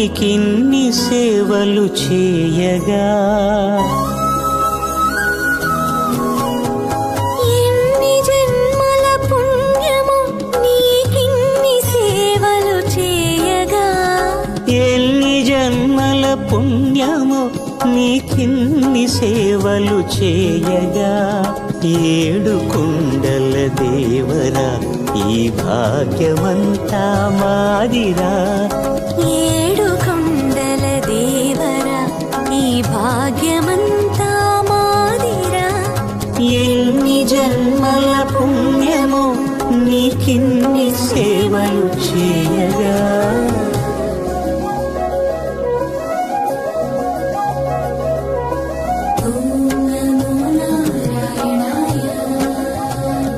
నీకిన్ని సేవలు చేయగా ఎన్ని జన్మల పుణ్యము నీకిన్ని సేవలు చేయగా ఎన్ని జన్మల పుణ్యము నీకిన్ని సేవలు చేయగా ఏడు కుండల దేవరా ఈ భాగ్యమంతా మాదిరా ఏడు కొండల దేవరా ఈ భాగ్యమంతా మాదిరా ఎన్ని జన్మల పుణ్యము నీకిన్ని సేవలు చేయగా